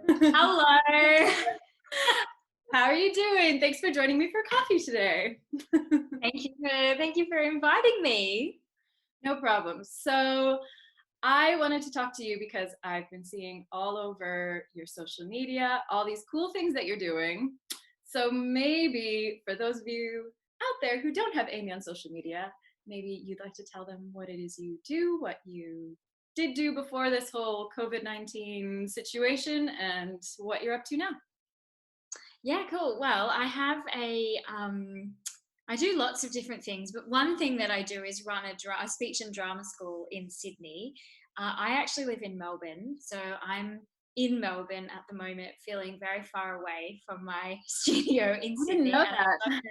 Hello. How are you doing? Thanks for joining me for coffee today. Thank you for inviting me. No problem. So, I wanted to talk to you because I've been seeing all over your social media all these cool things that you're doing. So, maybe for those of you out there who don't have Amy on social media, maybe you'd like to tell them what it is you do, what you did do before this whole COVID-19 situation, and what you're up to now. Yeah, cool. Well, I do lots of different things, but one thing that I do is run a speech and drama school in Sydney. I actually live in Melbourne, so I'm in Melbourne at the moment, feeling very far away from my studio in I didn't Sydney, know and that.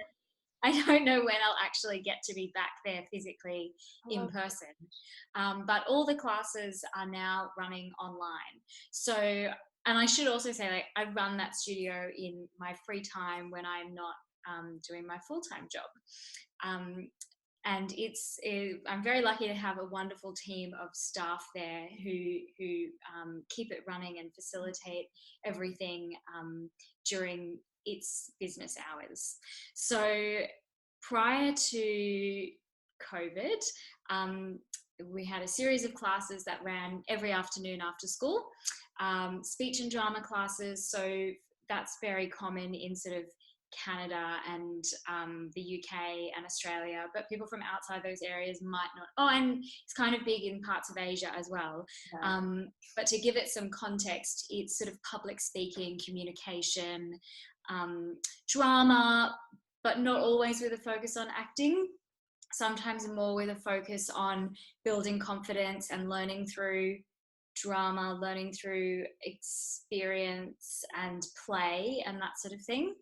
I don't know when I'll actually get to be back there physically in Oh, person. But all the classes are now running online. So, and I should also say, like, I run that studio in my free time when I'm not doing my full-time job. Um, and I'm very lucky to have a wonderful team of staff there who keep it running and facilitate everything during its business hours. So prior to COVID, we had a series of classes that ran every afternoon after school, speech and drama classes. So that's very common in sort of Canada and the UK and Australia, but people from outside those areas might not. Oh, and it's kind of big in parts of Asia as well. yeah. But to give it some context, it's sort of public speaking, communication, drama, but not always with a focus on acting. Sometimes more with a focus on building confidence and learning through drama, learning through experience and play and that sort of thing.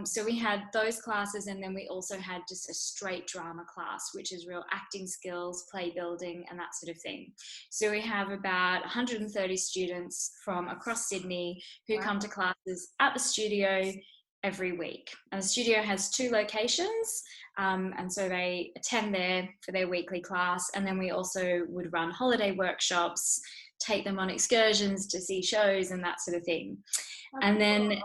So we had those classes, and then we also had just a straight drama class, which is real acting skills, play building, and that sort of thing. So we have about 130 students from across Sydney who come to classes at the studio every week. And the studio has 2 locations, and so they attend there for their weekly class, and then we also would run holiday workshops, take them on excursions to see shows and that sort of thing. And then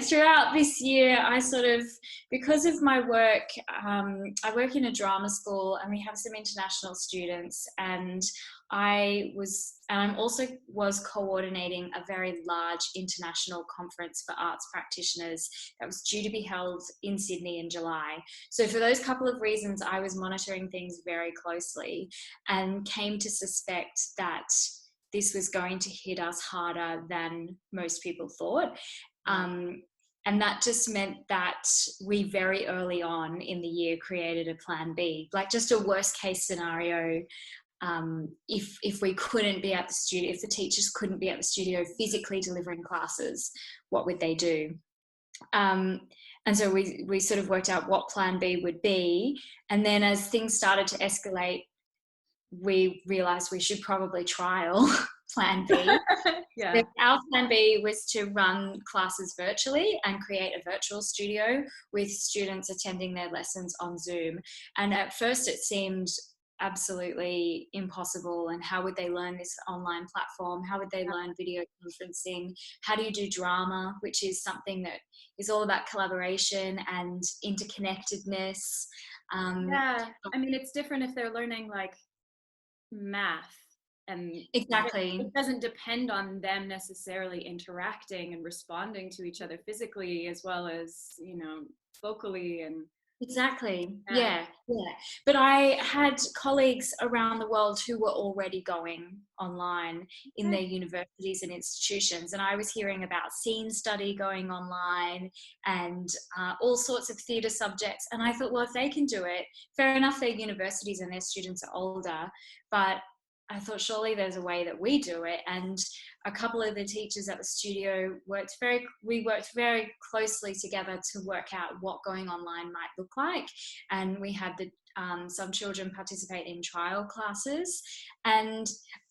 throughout this year, I sort of, because of my work, I work in a drama school and we have some international students, and I'm also was coordinating a very large international conference for arts practitioners that was due to be held in Sydney in July. So for those couple of reasons, I was monitoring things very closely and came to suspect that this was going to hit us harder than most people thought. And that just meant that we very early on in the year created a plan B, like just a worst case scenario. If we couldn't be at the studio, if the teachers couldn't be at the studio physically delivering classes, what would they do? And so we sort of worked out what plan B would be. And then as things started to escalate, we realized we should probably trial plan B. Yeah. Our plan B was to run classes virtually and create a virtual studio with students attending their lessons on Zoom. And at first it seemed absolutely impossible. And how would they learn this online platform? How would they learn video conferencing? How do you do drama, which is something that is all about collaboration and interconnectedness? Yeah. I mean, it's different if they're learning like math, and Exactly. it doesn't depend on them necessarily interacting and responding to each other physically as well as, vocally and Exactly. Yeah. But I had colleagues around the world who were already going online in their universities and institutions. And I was hearing about scene study going online and all sorts of theatre subjects. And I thought, well, if they can do it, fair enough, their universities and their students are older. But I thought, surely there's a way that we do it. And a couple of the teachers at the studio we worked very closely together to work out what going online might look like. And we had some children participate in trial classes. And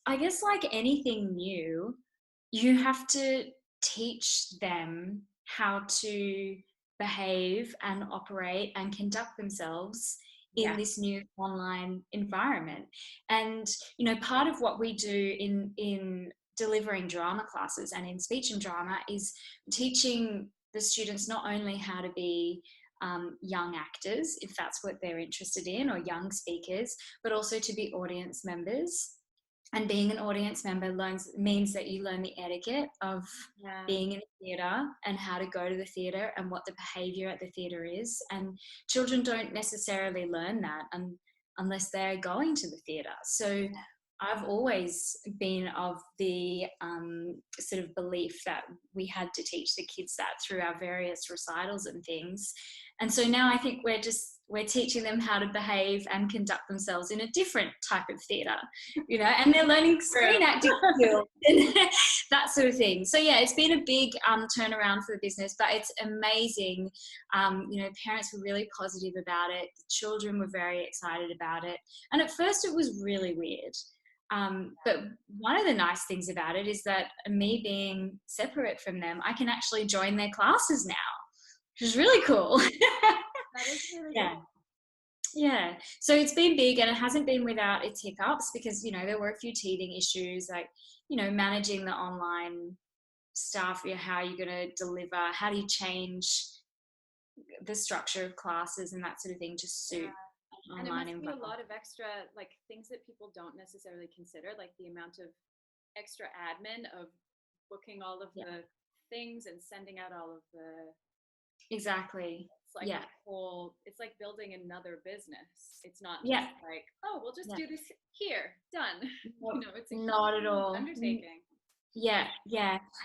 I guess like anything new, you have to teach them how to behave and operate and conduct themselves in this new online environment. And part of what we do in delivering drama classes and in speech and drama is teaching the students not only how to be young actors, if that's what they're interested in, or young speakers, but also to be audience members. And being an audience member means that you learn the etiquette of being in the theatre and how to go to the theatre and what the behaviour at the theatre is. And children don't necessarily learn that unless they're going to the theatre. So I've always been of the sort of belief that we had to teach the kids that through our various recitals and things. And so now I think we're teaching them how to behave and conduct themselves in a different type of theatre, you know, and they're learning screen acting skills and that sort of thing. So yeah, it's been a big turnaround for the business, but it's amazing. You know, parents were really positive about it. The children were very excited about it. And at first it was really weird. But one of the nice things about it is that me being separate from them, I can actually join their classes now, which is really cool. That is really cool. Yeah. So it's been big, and it hasn't been without its hiccups because, you know, there were a few teething issues, like, you know, managing the online stuff, you know, how you're going to deliver, how do you change the structure of classes and that sort of thing to suit and online it must be environment. a lot of extra, like, things that people don't necessarily consider, like the amount of extra admin of booking all of the things and sending out all of the Exactly. It's like a whole, it's like building another business. It's not just like, oh, we'll just do this here, done. No, you know, it's a not at all undertaking. Yeah.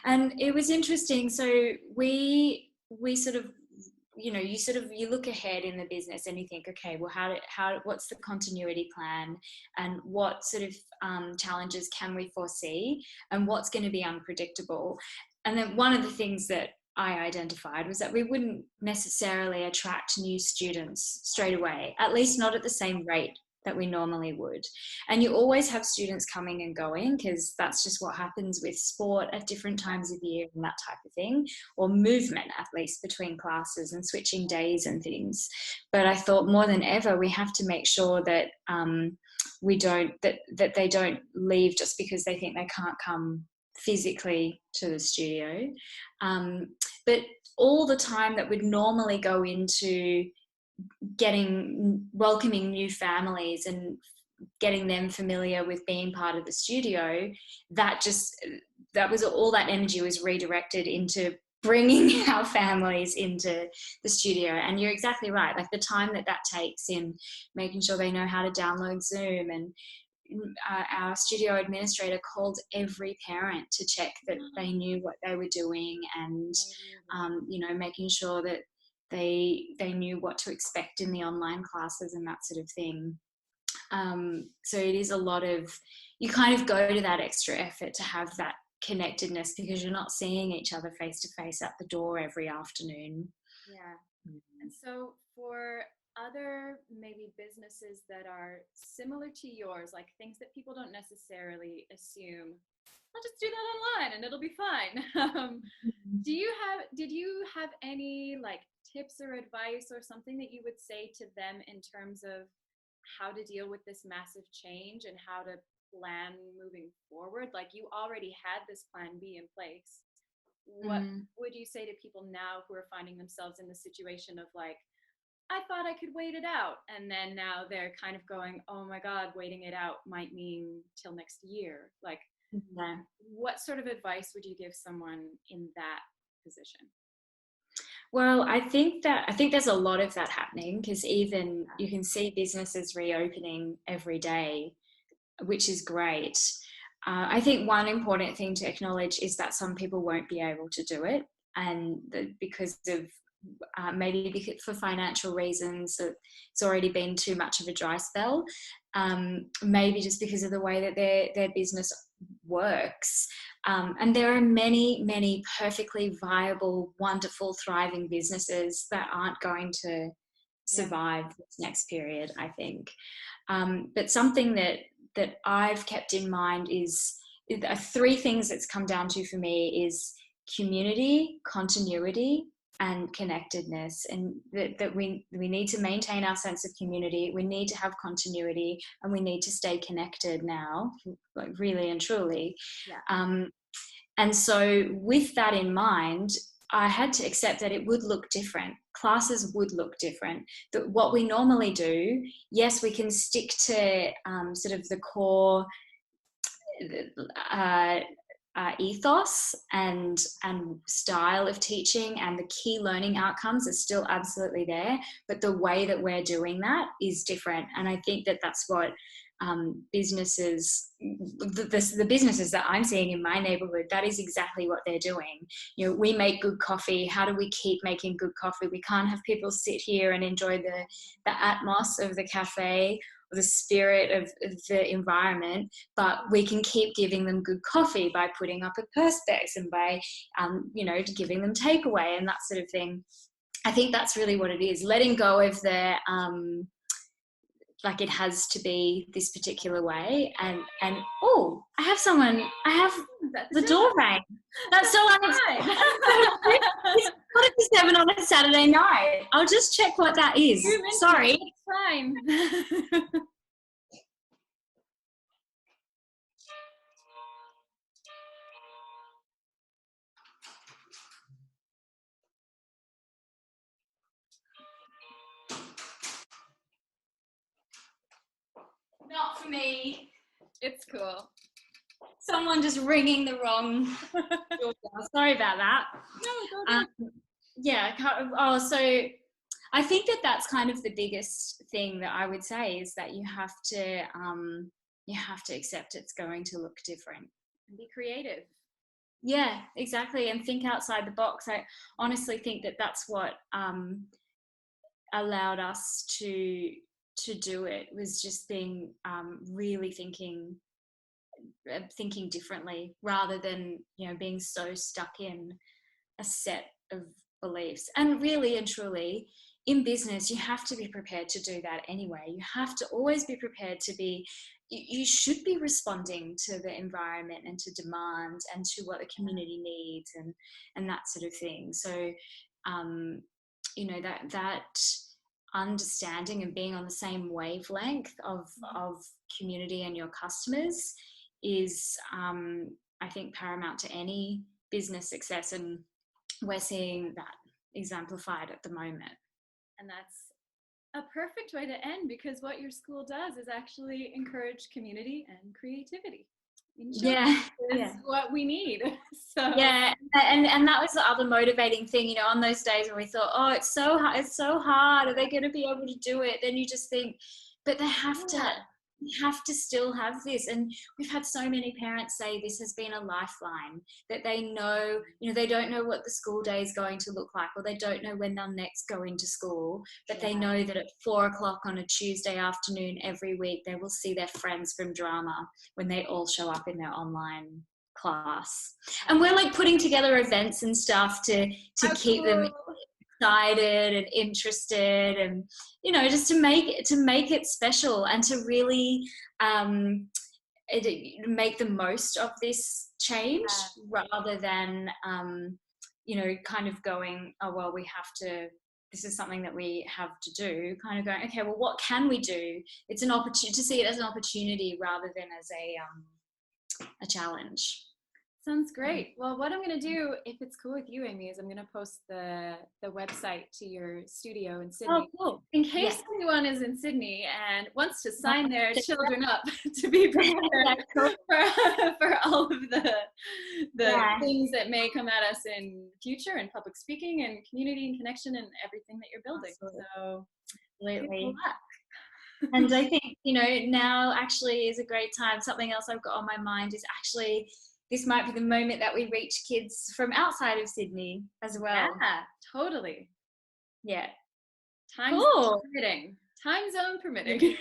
And it was interesting. So we sort of, you know, you look ahead in the business and you think, okay, well, what's the continuity plan, and what sort of challenges can we foresee, and what's going to be unpredictable. And then one of the things that I identified was that we wouldn't necessarily attract new students straight away, at least not at the same rate that we normally would. And you always have students coming and going because that's just what happens with sport at different times of year and that type of thing, or movement at least between classes and switching days and things. But I thought more than ever we have to make sure that that they don't leave just because they think they can't come physically to the studio, but all the time that would normally go into welcoming new families and getting them familiar with being part of the studio, that was all that energy was redirected into bringing our families into the studio. And you're exactly right, like the time that takes in making sure they know how to download Zoom, and our studio administrator called every parent to check that they knew what they were doing, and you know, making sure that they knew what to expect in the online classes and that sort of thing. So it is a lot of, you kind of go to that extra effort to have that connectedness because you're not seeing each other face to face at the door every afternoon. And so for other maybe businesses that are similar to yours, like things that people don't necessarily assume, I'll just do that online and it'll be fine. Did you have any like tips or advice or something that you would say to them in terms of how to deal with this massive change and how to plan moving forward? Like, you already had this plan B in place. What would you say to people now who are finding themselves in the situation of like, I thought I could wait it out, and then now they're kind of going, oh my God, waiting it out might mean till next year. Like, what sort of advice would you give someone in that position? Well, I think there's a lot of that happening, because even you can see businesses reopening every day, which is great. I think one important thing to acknowledge is that some people won't be able to do it, and because of maybe for financial reasons, it's already been too much of a dry spell. Maybe just because of the way that their business works. And there are many, many perfectly viable, wonderful, thriving businesses that aren't going to survive this next period, I think. But something that I've kept in mind is three things that's come down to for me is community, continuity, and connectedness, and that we need to maintain our sense of community, we need to have continuity, and we need to stay connected now, like really and truly. And so with that in mind, I had to accept that it would look different. Classes would look different. That what we normally do, yes, we can stick to sort of the core ethos and style of teaching, and the key learning outcomes are still absolutely there, but the way that we're doing that is different. And I think that that's what businesses, the businesses that I'm seeing in my neighborhood, that is exactly what they're doing. You know, we make good coffee. How do we keep making good coffee? We can't have people sit here and enjoy the atmos of the cafe, the spirit of the environment, but we can keep giving them good coffee by putting up a perspex and by giving them takeaway and that sort of thing. I think that's really what it is, letting go of the like it has to be this particular way. And oh, I have the door rang. That's so unexpected. It's 7 on a Saturday night. I'll just check what that is. Sorry. It's fine. Not for me. It's cool. Someone just ringing the wrong doorbell. Sorry about that. No, so I think that that's kind of the biggest thing that I would say, is that you have to accept it's going to look different and be creative. Yeah, exactly, and think outside the box. I honestly think that that's what allowed us to do it, was just being really thinking differently, rather than being so stuck in a set of beliefs. And really and truly, in business, you have to be prepared to do that anyway. You have to always be prepared to be, you should be responding to the environment and to demand and to what the community needs and that sort of thing. So that understanding and being on the same wavelength of community and your customers is I think paramount to any business success, and we're seeing that exemplified at the moment. And that's a perfect way to end, because what your school does is actually encourage community and creativity. Is what we need. So and that was the other motivating thing, on those days when we thought, oh, it's so hard, are they going to be able to do it? Then you just think, but they have to still have this. And we've had so many parents say this has been a lifeline, that they know, they don't know what the school day is going to look like, or they don't know when they'll next go into school, but they know that at 4:00 on a Tuesday afternoon every week, they will see their friends from drama when they all show up in their online class. And we're like putting together events and stuff to keep them excited and interested, and just to make it special, and to really make the most of this change, rather than kind of going, oh well, this is something that we have to do, kind of going, okay, well, what can we do? It's an opportunity, to see it as an opportunity rather than as a challenge. Sounds great. Well, what I'm going to do, if it's cool with you, Amy, is I'm going to post the website to your studio in Sydney. Oh, cool. In case anyone is in Sydney and wants to sign their children up to be prepared for all of the things that may come at us in future, and public speaking and community and connection and everything that you're building. Absolutely. So, absolutely. And I think, now actually is a great time. Something else I've got on my mind is actually, this might be the moment that we reach kids from outside of Sydney as well. Yeah, totally. Yeah. Time zone permitting.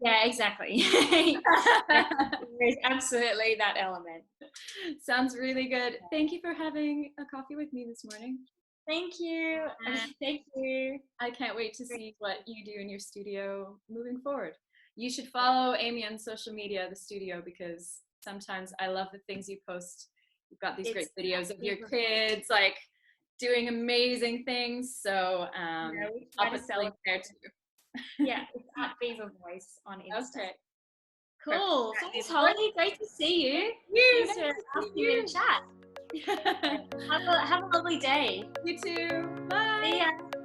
Yeah, exactly. There's absolutely that element. Sounds really good. Thank you for having a coffee with me this morning. Thank you. Thank you. I can't wait to see what you do in your studio moving forward. You should follow Amy on social media, the studio, because sometimes I love the things you post. You've got these great videos of your kids, like doing amazing things. So We I'll try to put the sell it. link there too. Yeah, it's at Beaver Voice on Insta. Okay. Cool. Perfect. Thanks, Holly. Great to see you. You. Thanks for Nice to asking see me you. to chat. Have a lovely day. You too. See Bye. ya.